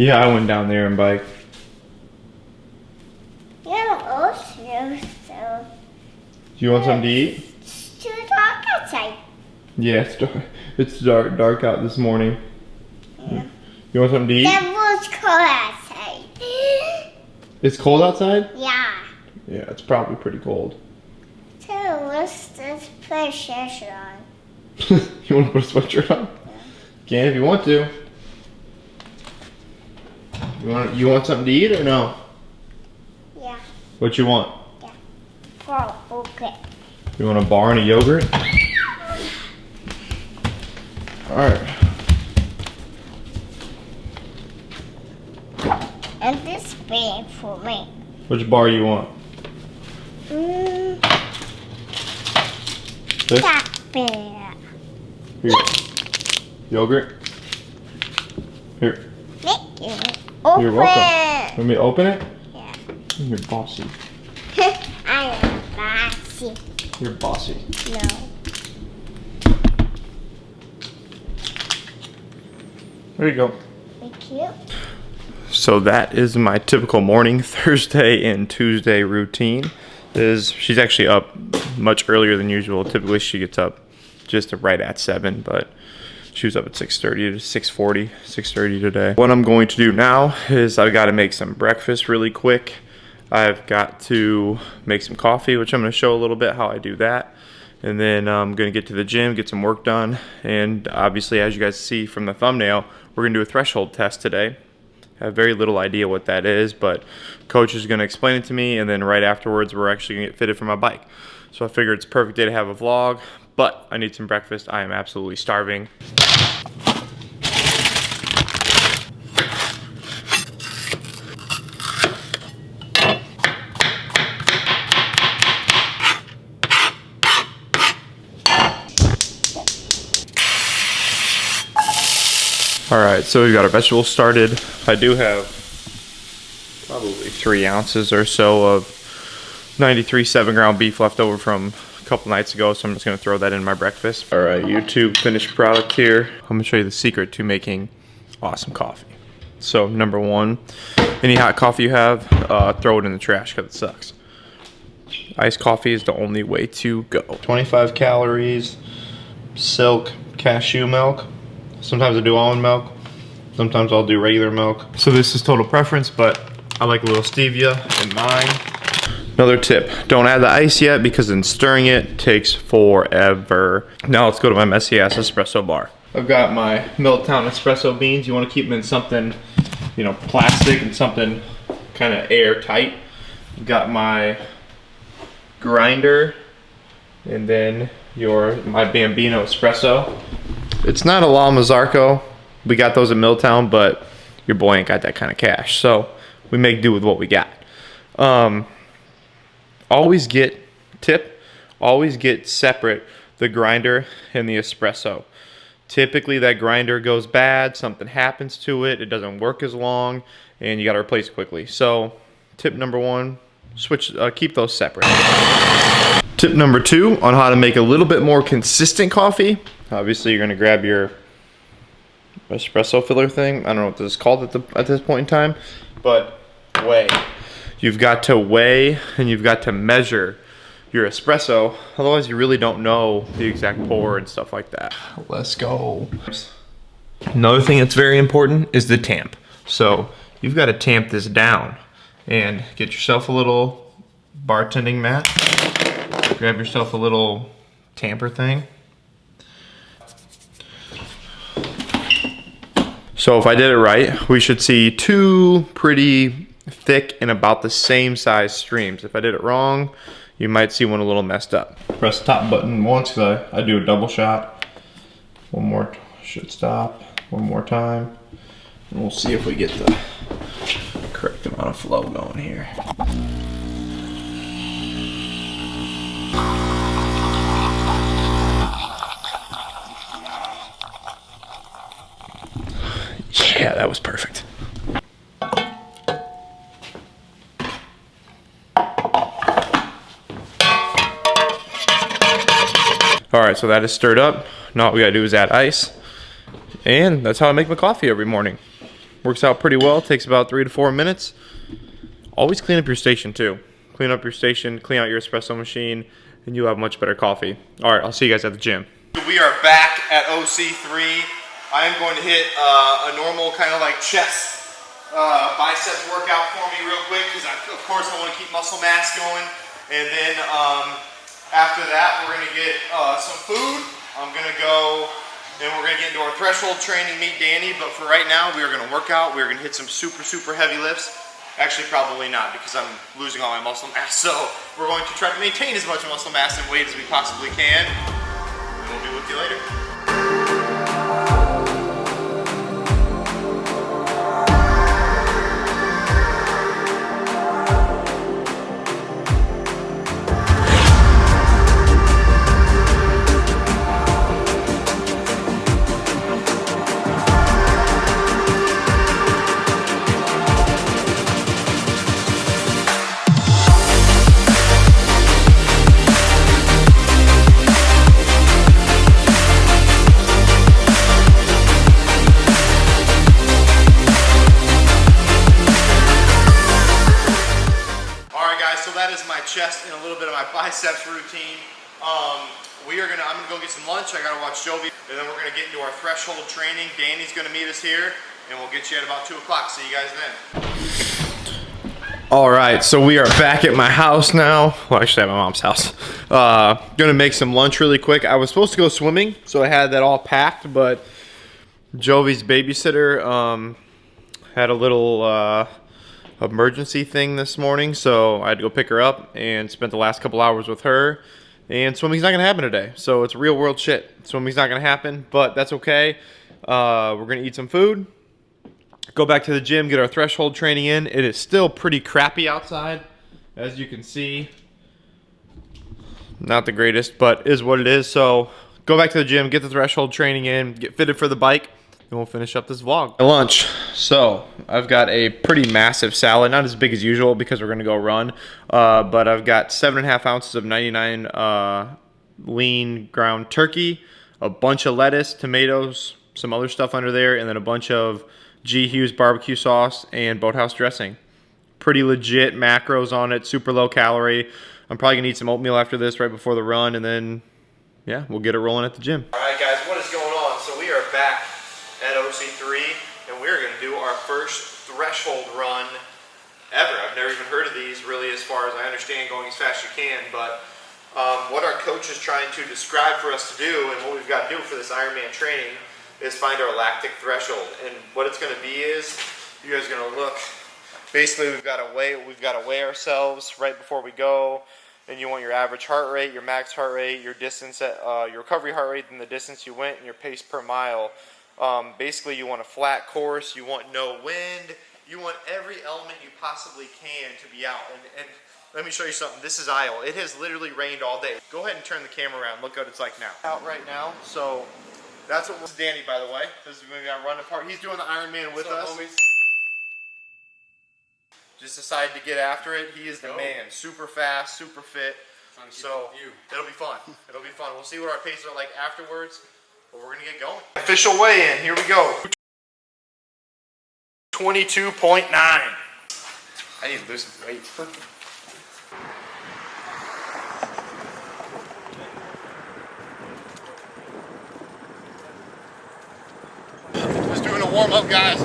Yeah, I went down there and biked. Yeah, also, so. Do you want something to eat? It's too dark outside. Yeah, it's dark. It's dark out this morning. Yeah. You want something to eat? That was cold outside. It's cold outside? Yeah. Yeah, it's probably pretty cold. So let's just put a shirt on. You want to put a sweatshirt on? Yeah. Can if you want to. You want something to eat or no? Yeah. What you want? Yeah. Oh, okay. You want a bar and a yogurt? Alright. And this big for me. Which bar you want? This? That big. Here. Yogurt? Here. Thank you. Open. You're welcome. Want me to open it? Yeah. You're bossy. I am bossy. You're bossy. No. There you go. Thank you. So that is my typical morning, Thursday and Tuesday routine. She's actually up much earlier than usual. Typically she gets up just right at 7, but she was up at 6:30 to 6:40, 6:30 today. What I'm going to do now is I've got to make some breakfast really quick. I've got to make some coffee, which I'm going to show a little bit how I do that. And then I'm going to get to the gym, get some work done. And obviously, as you guys see from the thumbnail, we're going to do a threshold test today. I have very little idea what that is, but coach is going to explain it to me. And then right afterwards, we're actually going to get fitted for my bike. So I figured it's a perfect day to have a vlog, but I need some breakfast. I am absolutely starving. Alright, so we've got our vegetables started. I do have probably 3 ounces or so of 93 7-ground beef left over from a couple nights ago, so I'm just going to throw that in my breakfast. Alright, YouTube finished product here. I'm going to show you the secret to making awesome coffee. So, number 1, any hot coffee you have, throw it in the trash because it sucks. Iced coffee is the only way to go. 25 calories, silk, cashew milk. Sometimes I do almond milk. Sometimes I'll do regular milk. So this is total preference, but I like a little stevia in mine. Another tip, don't add the ice yet because then stirring it takes forever. Now let's go to my messy ass espresso bar. I've got my Milltown espresso beans. You want to keep them in something, you know, plastic and something kind of airtight. I've got my grinder and then my Bambino espresso. It's not a La Mazzarco. We got those at Milltown, but your boy ain't got that kind of cash. So we make do with what we got. Always get separate the grinder and the espresso. Typically that grinder goes bad, something happens to it, it doesn't work as long, and you gotta replace it quickly. So tip number 1, keep those separate. Tip number 2 on how to make a little bit more consistent coffee. Obviously, you're gonna grab your espresso filler thing. I don't know what this is called at this point in time, but weigh. You've got to weigh and you've got to measure your espresso. Otherwise, you really don't know the exact pour and stuff like that. Let's go. Another thing that's very important is the tamp. So you've got to tamp this down and get yourself a little bartending mat. Grab yourself a little tamper thing. So if I did it right, we should see 2 pretty thick and about the same size streams. If I did it wrong, you might see one a little messed up. Press the top button once because I do a double shot. One more, should stop. One more time. And we'll see if we get the correct amount of flow going here. Yeah, that was perfect. All right, so that is stirred up. Now what we gotta do is add ice. And that's how I make my coffee every morning. Works out pretty well. Takes about 3 to 4 minutes. Always clean up your station too. Clean up your station, clean out your espresso machine, and you'll have much better coffee. All right, I'll see you guys at the gym. We are back at OC3. I am going to hit a normal kind of like chest biceps workout for me real quick because of course I want to keep muscle mass going. And then after that, we're going to get some food. I'm going to go and we're going to get into our threshold training, meet Danny. But for right now, we are going to work out. We're going to hit some super heavy lifts. Actually, probably not because I'm losing all my muscle mass. So we're going to try to maintain as much muscle mass and weight as we possibly can. And we'll be with you later. Chest and a little bit of my biceps routine. I'm gonna go get some lunch. I gotta watch Jovi, and then we're gonna get into our threshold training. Danny's gonna meet us here, and we'll get you at about 2 o'clock. See you guys then. All right, so we are back at my house now. Well, actually at my mom's house. Gonna make some lunch really quick. I was supposed to go swimming, so I had that all packed, but Jovi's babysitter had a little emergency thing this morning, so I had to go pick her up and spent the last couple hours with her. And swimming's not gonna happen today, so it's real world shit. Swimming's not gonna happen, but that's okay. We're gonna eat some food, go back to the gym, get our threshold training in. It is still pretty crappy outside, as you can see. Not the greatest, but is what it is. So go back to the gym, get the threshold training in, get fitted for the bike, and we'll finish up this vlog. Lunch. So I've got a pretty massive salad, not as big as usual because we're gonna go run, but I've got 7.5 ounces of 99 lean ground turkey, a bunch of lettuce, tomatoes, some other stuff under there, and then a bunch of G. Hughes barbecue sauce and Boathouse dressing. Pretty legit macros on it, super low calorie. I'm probably gonna eat some oatmeal after this right before the run, and then yeah, we'll get it rolling at the gym. All right guys, what is going on? So we are back at OC3, and we're gonna do our first threshold run ever. I've never even heard of these really, as far as I understand, going as fast as you can, but what our coach is trying to describe for us to do, and what we've got to do for this Ironman training, is find our lactic threshold. And what it's gonna be is, you guys are gonna look, basically we've got to weigh ourselves right before we go, and you want your average heart rate, your max heart rate, your distance, your recovery heart rate, and the distance you went, and your pace per mile. Basically, you want a flat course, you want no wind, you want every element you possibly can to be out. And let me show you something. This is Iowa. It has literally rained all day. Go ahead and turn the camera around. Look what it's like now. Out right now. So that's what was Danny, by the way. This is when we got run apart. He's doing the Ironman with us. Homies? Just decided to get after it. He is the man. Super fast, super fit. So it'll be fun. It'll be fun. We'll see what our paces are like afterwards. But we're gonna get going. Official weigh-in, here we go. 22.9. I need to lose some weight. Just doing a warm-up, guys.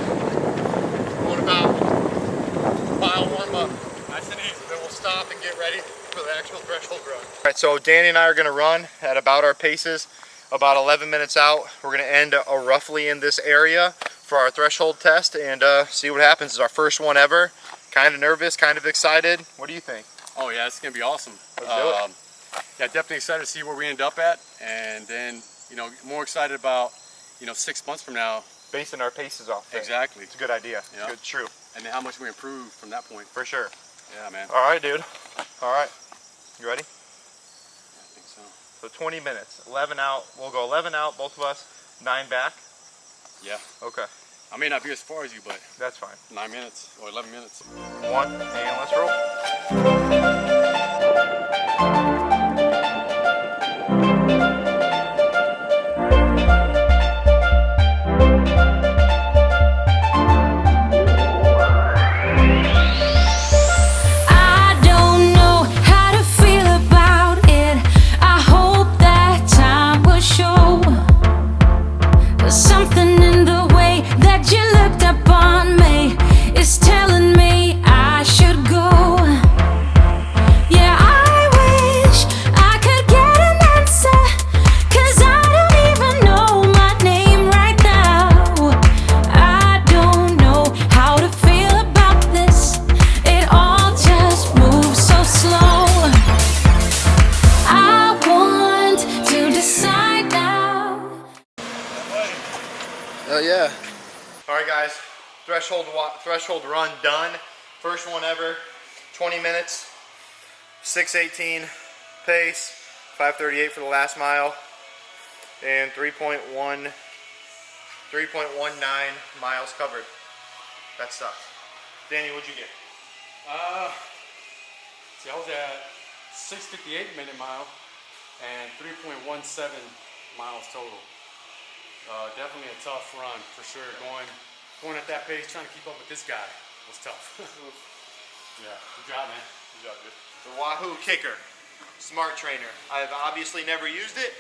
Going about a mile warm-up. Nice and easy. Then we'll stop and get ready for the actual threshold run. All right, so Danny and I are gonna run at about our paces. About 11 minutes out, we're going to end roughly in this area for our threshold test and see what happens. It's our first one ever. Kind of nervous, kind of excited. What do you think? Oh yeah, it's going to be awesome. Let's do it. Yeah, definitely excited to see where we end up at, and then more excited about 6 months from now. Basing our paces off. Exactly. It's a good idea. Yeah. It's true. And then how much we improve from that point. For sure. Yeah, man. All right, dude. All right. You ready? I think so. So 20 minutes, 11 out. We'll go 11 out, both of us, 9 back. Yeah. Okay. I may not be as far as you, but that's fine. 9 minutes or 11 minutes. 1, and let's roll. All right, guys, threshold run done. First one ever, 20 minutes, 6:18 pace, 5:38 for the last mile, and 3.19 miles covered. That sucks. Danny, what'd you get? See, I was at 6:58 minute mile and 3.17 miles total. Definitely a tough run for sure. Going at that pace, trying to keep up with this guy was tough. Yeah, good job, man. Good job, dude. The Wahoo Kicker, Smart Trainer. I've obviously never used it.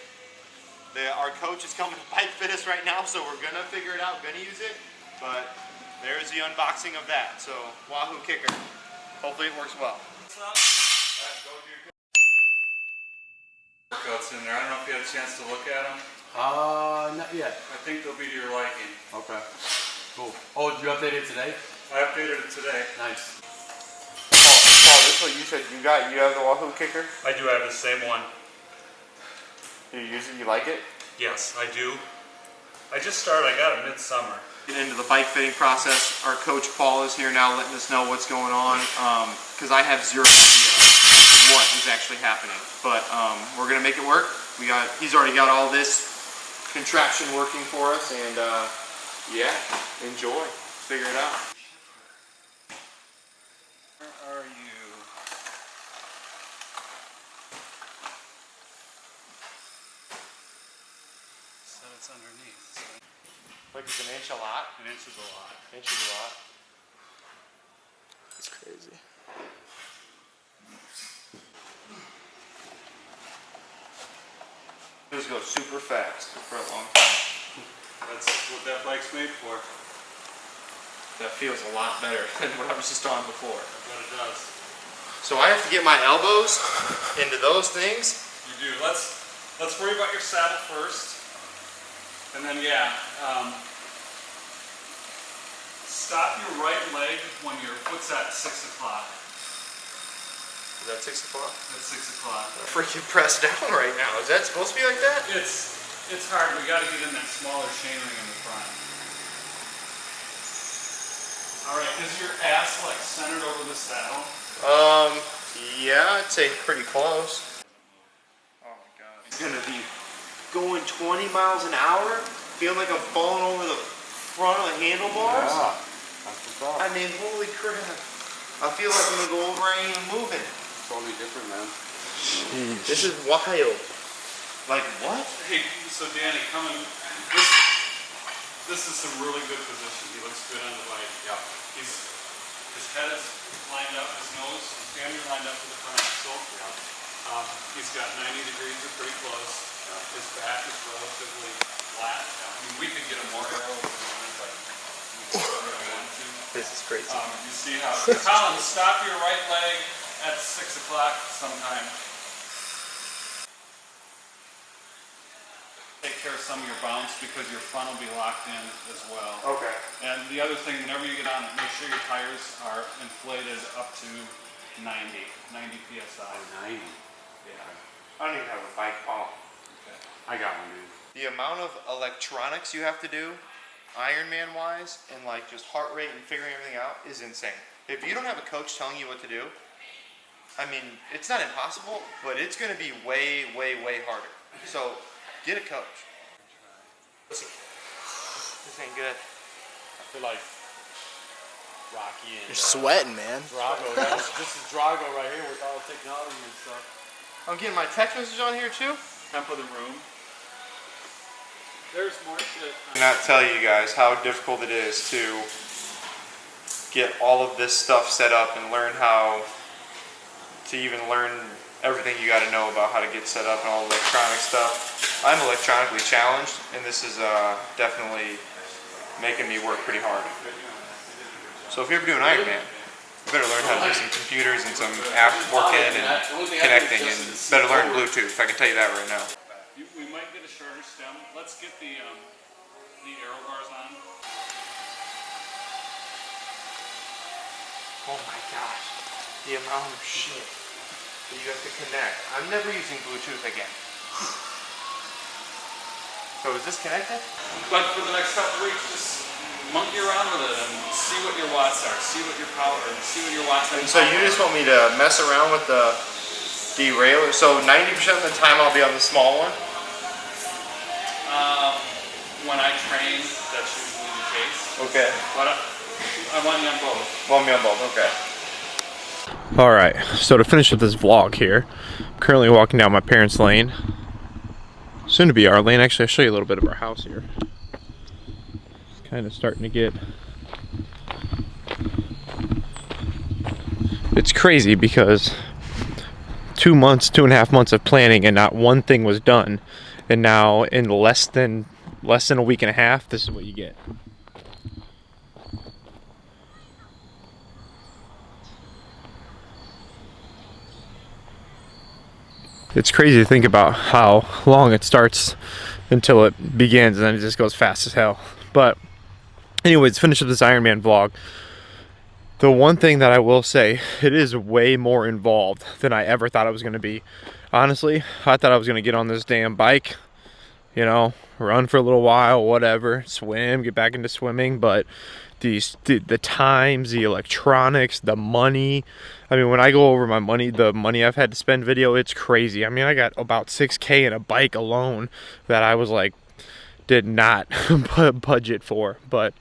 Our coach is coming to bike fit us right now, so we're gonna figure it out, gonna use it. But there's the unboxing of that. So Wahoo Kicker. Hopefully it works well. Workouts in there. I don't know if you had a chance to look at them. Not yet. I think they'll be to your liking. Okay. Cool. Oh, did you update it today? I updated it today. Nice. Paul, this is what you said you got. You have the Wahoo Kicker? I do have the same one. Do you use it? You like it? Yes, I do. I just started. I got it midsummer. Get into the bike fitting process. Our coach Paul is here now letting us know what's going on because I have zero idea what is actually happening. But we're going to make it work. He's already got all this contraption working for us, and yeah, enjoy. Figure it out. Where are you? So it's underneath. Like it's an inch a lot. An inch is a lot. Inch is a lot. That's crazy. Those go super fast for a long time. That's what that bike's made for. That feels a lot better than what I was just on before. That's what it does. So I have to get my elbows into those things. You do. Let's worry about your saddle first. And then stop your right leg when your foot's at 6 o'clock. Is that 6 o'clock? That's 6 o'clock. I'm freaking pressed down right now. Is that supposed to be like that? It's hard. We got to get in that smaller chainring in the front. All right. Is your ass like centered over the saddle? Yeah, I'd say pretty close. Oh my god. It's gonna be going 20 miles an hour, feeling like I'm falling over the front of the handlebars. Yeah, that's what's up. I mean, holy crap. I feel like I'm gonna go over and I ain't even moving. Totally different, man. This is wild. Like what? Hey, so Danny, this is some really good position. He looks good on the bike. Yeah. His head is lined up, his nose, his family lined up to the front axle. Yeah. He's got 90 degrees or pretty close. Yeah. His back is relatively flat. Yeah. I mean, we could get him more arrow if we wanted, but we don't want to. This is crazy. You see how Colin, stop your right leg at 6 o'clock sometime. Take care of some of your bounce because your front will be locked in as well. Okay. And the other thing, whenever you get on it, make sure your tires are inflated up to 90 PSI. 90? Yeah. I don't even have a bike, Paul. Okay. I got one, dude. The amount of electronics you have to do, Ironman wise, and like just heart rate and figuring everything out is insane. If you don't have a coach telling you what to do, I mean, it's not impossible, but it's going to be way, way, way harder. So get a coach. Listen, this ain't good. I feel like Rocky and You're sweating, man. Drago. This is Drago right here with all the technology and stuff. I'm getting my text message on here too. Temp of the room. There's more shit. I cannot tell you guys how difficult it is to get all of this stuff set up and learn how to even learn everything you got to know about how to get set up and all the electronic stuff. I'm electronically challenged, and this is definitely making me work pretty hard. So if you ever do an Ironman, you better learn how to do some computers and some app working and connecting, and better learn Bluetooth. I can tell you that right now. We might get a shorter stem. Let's get the aero bars on. Oh my gosh, the amount of shit that you have to connect. I'm never using Bluetooth again. So is this connected? But for the next couple of weeks, just monkey around with it and see what your watts are, see what your power, see what your watts are. And so you just want me to mess around with the derailleur? So 90% of the time I'll be on the small one? When I train, that's usually the case. Okay. But I want you on both. Want me on both, okay. Alright, so to finish up this vlog here, I'm currently walking down my parents' lane. Soon to be our lane. Actually, I'll show you a little bit of our house here. It's kind of starting to get... It's crazy because 2.5 months of planning and not one thing was done. And now in less than a week and a half, this is what you get. It's crazy to think about how long it starts until it begins, and then it just goes fast as hell. But anyways, finish up this Ironman vlog. The one thing that I will say, it is way more involved than I ever thought it was going to be. Honestly, I thought I was going to get on this damn bike, you know, run for a little while, whatever, swim, get back into swimming, but the times, the electronics, the money. I mean, when I go over my money, the money I've had to spend video, it's crazy. I mean, I got about $6K in a bike alone that I was like, did not budget for, but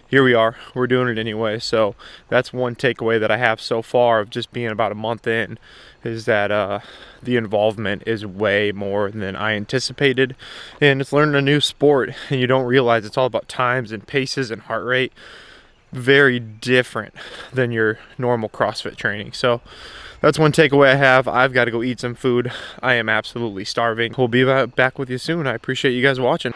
here we are, we're doing it anyway. So that's one takeaway that I have so far of just being about a month in, is that the involvement is way more than I anticipated. And it's learning a new sport, and you don't realize it's all about times and paces and heart rate. Very different than your normal CrossFit training. So that's one takeaway I have. I've got to go eat some food. I am absolutely starving. We'll be back with you soon. I appreciate you guys watching.